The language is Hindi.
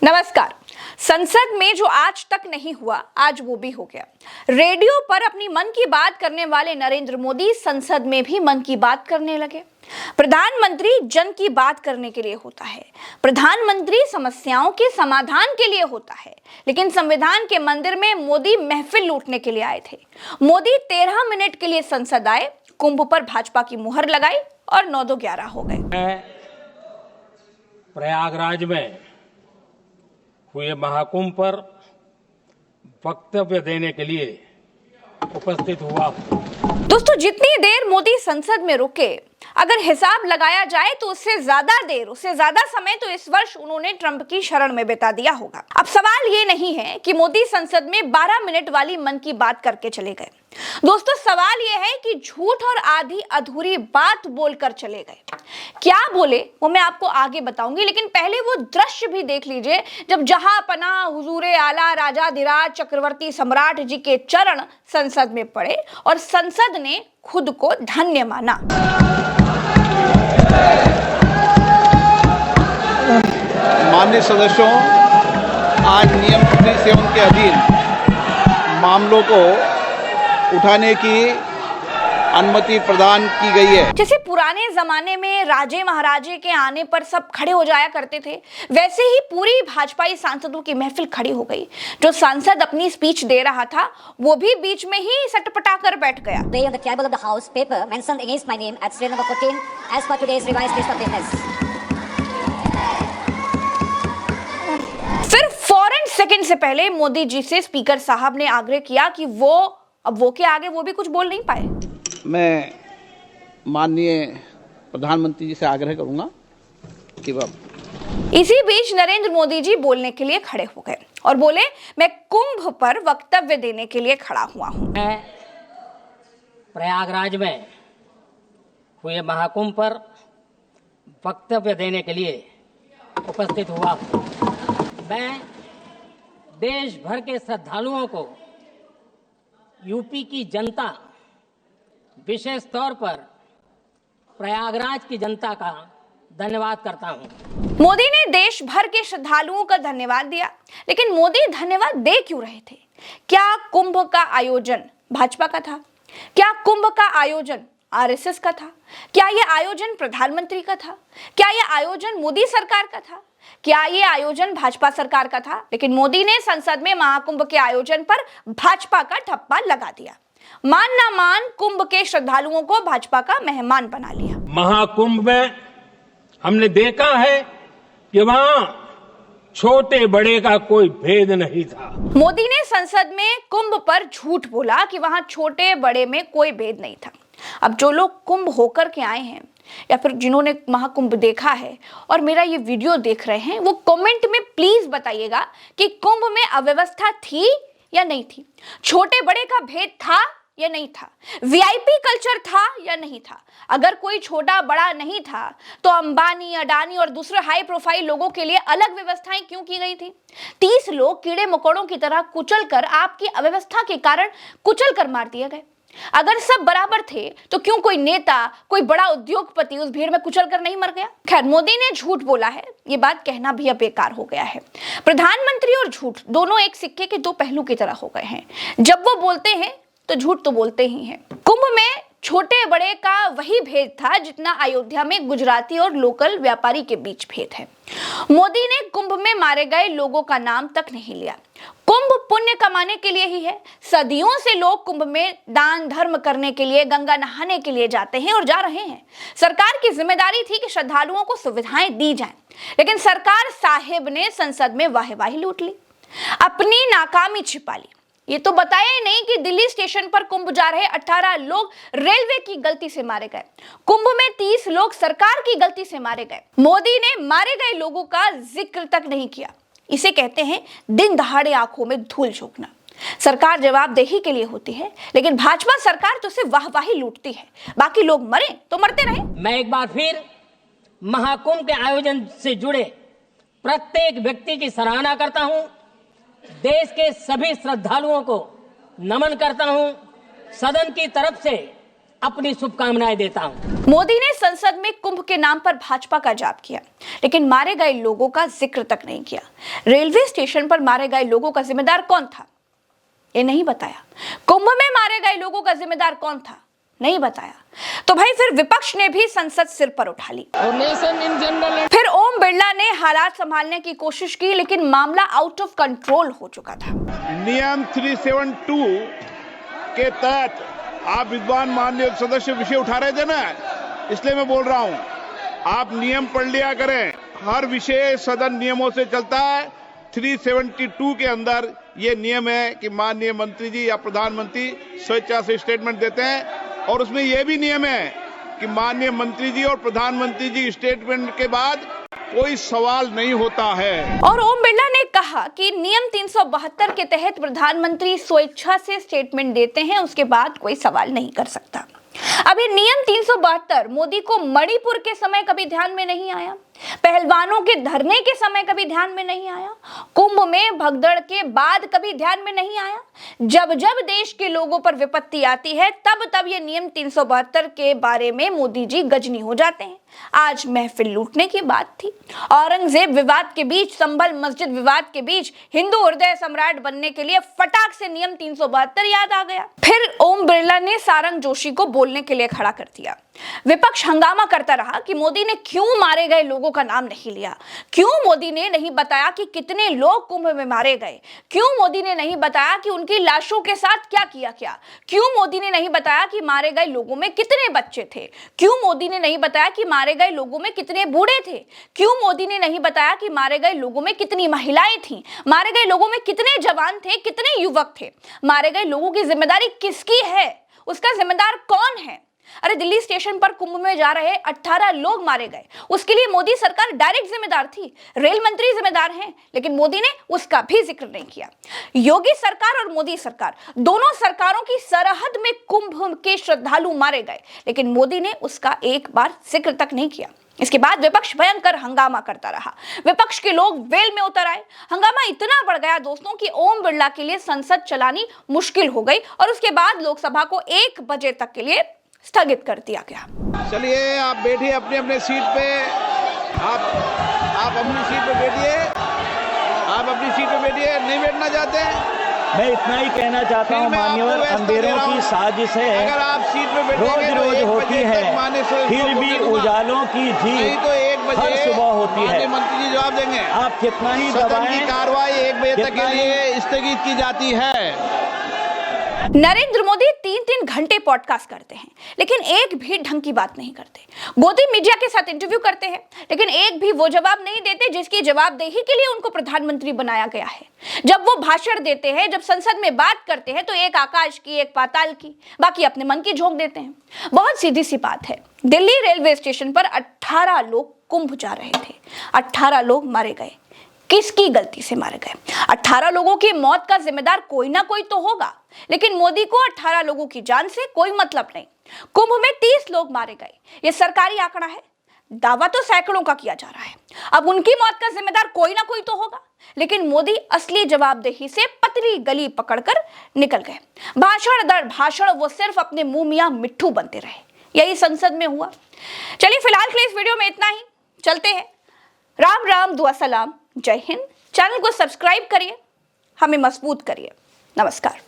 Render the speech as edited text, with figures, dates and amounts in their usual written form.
नमस्कार। संसद में जो आज तक नहीं हुआ, आज वो भी हो गया। रेडियो पर अपनी मन की बात करने वाले नरेंद्र मोदी संसद में भी मन की बात करने लगे। प्रधानमंत्री जन की बात करने के लिए होता है, प्रधानमंत्री समस्याओं के समाधान के लिए होता है, लेकिन संविधान के मंदिर में मोदी महफिल लूटने के लिए आए थे। मोदी 13 मिनट के लिए संसद आए, कुंभ पर भाजपा की मुहर लगाई और 9-11 हो गए। प्रयागराज में हुए महाकुंभ पर वक्तव्य देने के लिए उपस्थित हुआ। दोस्तों, जितनी देर मोदी संसद में रुके, अगर हिसाब लगाया जाए तो उससे ज्यादा समय तो इस वर्ष उन्होंने ट्रंप की शरण में बिता दिया होगा। अब सवाल ये नहीं है कि मोदी संसद में 12 मिनट वाली मन की बात करके चले गए। दोस्तों, सवाल यह है कि झूठ और आधी अधूरी बात बोलकर चले गए। क्या बोले वो मैं आपको आगे बताऊंगी, लेकिन पहले वो दृश्य भी देख लीजिए जब जहां पना हुजूरे आला राजाधिराज चक्रवर्ती सम्राट जी के चरण संसद में पड़े और संसद ने खुद को धन्य माना। माननीय सदस्यों, आज नियम 37 के अधीन मामलों को उठाने की अनुमति प्रदान की गई है। जैसे पुराने जमाने में राजे महाराजे के आने पर सब खड़े हो जाया करते थे, वैसे ही पूरी भाजपाई सांसदों की महफिल खड़ी हो गई। जो सांसद अपनी स्पीच दे रहा था, वो भी बीच में ही सटपटा कर बैठ गया। Day on the table of the House paper mentioned against my name at serial number 14 as per today's revised list of business. फिर फौरन सेकंड से पहले मोदी जी से स्पीकर साहब ने आग्रह किया कि वो के आगे वो भी कुछ बोल नहीं पाए। मैं माननीय प्रधानमंत्री जी से आग्रह करूंगा कि वह। इसी बीच नरेंद्र मोदी जी बोलने के लिए खड़े हो गए और बोले, मैं कुंभ पर वक्तव्य देने के लिए खड़ा हुआ हूं। मैं प्रयागराज में हुए महाकुंभ पर वक्तव्य देने के लिए उपस्थित हुआ। मैं देश भर के श्रद्धालुओं को, यूपी की जनता, विशेष तौर पर प्रयागराज की जनता का धन्यवाद करता हूं। मोदी ने देश भर के श्रद्धालुओं का धन्यवाद दिया, लेकिन मोदी धन्यवाद दे क्यों रहे थे? क्या कुंभ का आयोजन भाजपा का था? क्या कुंभ का आयोजन आरएसएस का था? क्या यह आयोजन प्रधानमंत्री का था? क्या यह आयोजन मोदी सरकार का था? क्या ये आयोजन भाजपा सरकार का था? लेकिन मोदी ने संसद में महाकुंभ के आयोजन पर भाजपा का ठप्पा लगा दिया। मान ना मान, कुंभ के श्रद्धालुओं को भाजपा का मेहमान बना लिया। महाकुंभ में हमने देखा है कि वहां छोटे बड़े का कोई भेद नहीं था। मोदी ने संसद में कुंभ पर झूठ बोला कि वहां छोटे बड़े में कोई भेद नहीं था। अब जो लोग कुंभ होकर के आए हैं या फिर जिन्होंने महाकुंभ देखा है और मेरा ये वीडियो देख रहे हैं, वो कमेंट में प्लीज बताइएगा कि कुंभ में अव्यवस्था थी या नहीं थी, छोटे बड़े का भेद था या नहीं था, वीआईपी कल्चर था या नहीं था। अगर कोई छोटा बड़ा नहीं था तो अंबानी, अडानी और दूसरे हाई प्रोफाइल लोगों के लिए अलग व्यवस्थाएं क्यों की गई थी? 30 लोग कीड़े मकोड़ों की तरह कुचलकर, आपकी अव्यवस्था के कारण कुचल कर मार दिए गए। अगर सब बराबर थे तो क्यों कोई नेता, कोई बड़ा उद्योगपति उस भीड़ में कुचल कर नहीं मर गया? खैर, मोदी ने झूठ बोला है, ये बात कहना भी अब बेकार हो गया है। प्रधानमंत्री और झूठ दोनों एक सिक्के के दो पहलू की तरह हो गए हैं। जब वो बोलते हैं तो झूठ तो बोलते ही हैं। कुंभ में छोटे बड़े का वही भेद था जितना अयोध्या में गुजराती और लोकल व्यापारी के बीच भेद है। मोदी ने कुंभ में मारे गए लोगों का नाम तक नहीं लिया। कुंभ पुण्य कमाने के लिए ही है। सदियों से लोग कुंभ में दान धर्म करने के लिए, गंगा नहाने के लिए जाते हैं और जा रहे हैं। सरकार की जिम्मेदारी थी कि श्रद्धालुओं को सुविधाएं दी जाएं, लेकिन सरकार साहिब ने संसद में वाहवाही लूट ली, अपनी नाकामी छिपा ली। ये तो बताया ही नहीं कि दिल्ली स्टेशन पर कुंभ जा रहे 18 लोग रेलवे की गलती से मारे गए। कुंभ में 30 लोग सरकार की गलती से मारे गए। मोदी ने मारे गए लोगों का जिक्र तक नहीं किया। इसे कहते हैं दिन दहाड़े आंखों में धूल झोंकना। सरकार जवाबदेही के लिए होती है, लेकिन भाजपा सरकार तो सिर्फ वाहवाही लूटती है। बाकी लोग मरे तो मरते रहे। मैं एक बार फिर महाकुंभ के आयोजन से जुड़े प्रत्येक व्यक्ति की सराहना करता हूं। देश के सभी श्रद्धालुओं को नमन करता हूं। सदन की तरफ से अपनी शुभकामनाएं देता हूं। मोदी ने संसद में कुंभ के नाम पर भाजपा का जाप किया, लेकिन मारे गए लोगों का जिक्र तक नहीं किया। रेलवे स्टेशन पर मारे गए लोगों का जिम्मेदार कौन था, ये नहीं बताया। कुंभ में मारे गए लोगों का जिम्मेदार कौन था, नहीं बताया। तो भाई फिर विपक्ष ने भी संसद सिर पर उठा ली। फिर ओम बिरला ने हालात संभालने की कोशिश की, लेकिन मामला आउट ऑफ कंट्रोल हो चुका था। नियम 372 के तहत आप विद्वान माननीय सदस्य विषय उठा रहे थे ना, इसलिए मैं बोल रहा हूं, आप नियम पढ़ लिया करें। हर विषय सदन नियमों से चलता है। 372 के अंदर ये नियम है कि माननीय मंत्री जी या प्रधानमंत्री स्वेच्छा से स्टेटमेंट देते हैं, और उसमें यह भी नियम है कि माननीय मंत्री जी और प्रधानमंत्री जी स्टेटमेंट के बाद कोई सवाल नहीं होता है। और ओम बिरला ने कहा कि नियम 372 के तहत प्रधानमंत्री स्वेच्छा से स्टेटमेंट देते हैं, उसके बाद कोई सवाल नहीं कर सकता। अब ये नियम 372 मोदी को मणिपुर के समय कभी ध्यान में नहीं आया, पहलवानों के धरने के समय कभी ध्यान में नहीं आया, कुंभ में भगदड़ के बाद कभी ध्यान में नहीं आया। जब जब देश के लोगों पर विपत्ति आती है, तब तब ये नियम 372 के बारे में मोदी जी गजनी हो जाते हैं। आज महफिल लूटने की बात थी, औरंगजेब विवाद के बीच, संभल मस्जिद विवाद के बीच हिंदू हृदय सम्राट बनने के लिए फटाक से नियम 372 याद आ गया। फिर ओम बिरला ने सारंग जोशी को बोलने के लिए खड़ा कर दिया। विपक्ष हंगामा करता रहा कि मोदी ने क्यों मारे गए लोगों का नाम नहीं लिया, क्यों मोदी ने नहीं बताया कि कितने लोग कुंभ में मारे गए, क्यों मोदी ने नहीं बताया कि उनकी लाशों के साथ क्या किया गया, क्यों मोदी ने नहीं बताया कि मारे गए लोगों में कितने बच्चे थे, क्यों मोदी ने नहीं बताया कि मारे गए लोगों में कितने बूढ़े थे, क्यों मोदी ने नहीं बताया कि मारे गए लोगों में कितनी महिलाएं थीं, मारे गए लोगों में कितने जवान थे, कितने युवक थे, मारे गए लोगों की जिम्मेदारी किसकी है, उसका जिम्मेदार कौन है। अरे दिल्ली स्टेशन पर कुंभ में जा रहे 18 लोग मारे गए, उसके लिए मोदी सरकार डायरेक्ट जिम्मेदार थी, रेल मंत्री जिम्मेदार हैं, लेकिन मोदी ने उसका भी जिक्र नहीं किया। योगी सरकार और मोदी सरकार, दोनों सरकारों की सरहद में कुंभ के श्रद्धालु मारे गए, लेकिन मोदी ने उसका एक बार जिक्र तक नहीं किया। इसके बाद विपक्ष भयंकर हंगामा करता रहा, विपक्ष के लोग वेल में उतर आए। हंगामा इतना बढ़ गया दोस्तों कि ओम बिरला के लिए संसद चलानी मुश्किल हो गई, और उसके बाद लोकसभा को 1 बजे तक के लिए स्थगित कर दिया गया। चलिए आप बैठिए अपने अपने सीट पे, आप अपनी सीट पे बैठिए, आप अपनी सीट पे बैठिए। नहीं बैठना चाहते हैं? मैं इतना ही कहना चाहता हूँ, मान्यवर, अंधेरों की साजिश है, अगर आप सीट पे बैठेंगे रोज रोज होती है, फिर भी उजालों की जीत तो 1 बजे हर सुबह होती है। मंत्री जी जवाब देंगे। आप कितना ही सदन की दबाएं, कार्रवाई 1 बजे तक के लिए स्थगित की जाती है। नरेंद्र मोदी 3-3 घंटे पॉडकास्ट करते हैं, लेकिन एक भी ढंग की बात नहीं करते। मोदी मीडिया के साथ इंटरव्यू करते हैं, लेकिन एक भी वो जवाब नहीं देते जिसकी जवाबदेही के लिए उनको प्रधानमंत्री बनाया गया है। जब वो भाषण देते हैं, जब संसद में बात करते हैं, तो एक आकाश की, एक पाताल की, बाकी अपने मन की झोंक देते हैं। बहुत सीधी सी बात है, दिल्ली रेलवे स्टेशन पर 18 लोग कुंभ जा रहे थे, 18 लोग मारे गए। किसकी गलती से मारे गए? 18 लोगों की मौत का जिम्मेदार कोई ना कोई तो होगा, लेकिन मोदी को 18 लोगों की जान से कोई मतलब नहीं। कुंभ में 30 लोग मारे गए, यह सरकारी आंकड़ा है, दावा तो सैकड़ों का किया जा रहा है। अब उनकी मौत का जिम्मेदार कोई ना कोई तो होगा, लेकिन मोदी असली जवाबदेही से पतली गली पकड़कर निकल गए। भाषण दर भाषण वो सिर्फ अपने मुंह मियां मिट्ठू बनते रहे। यही संसद में हुआ। चलिए फिलहाल के लिए इस वीडियो में इतना ही, चलते हैं। राम राम, दुआ सलाम, जय हिंद। चैनल को सब्सक्राइब करिए, हमें मजबूत करिए। नमस्कार।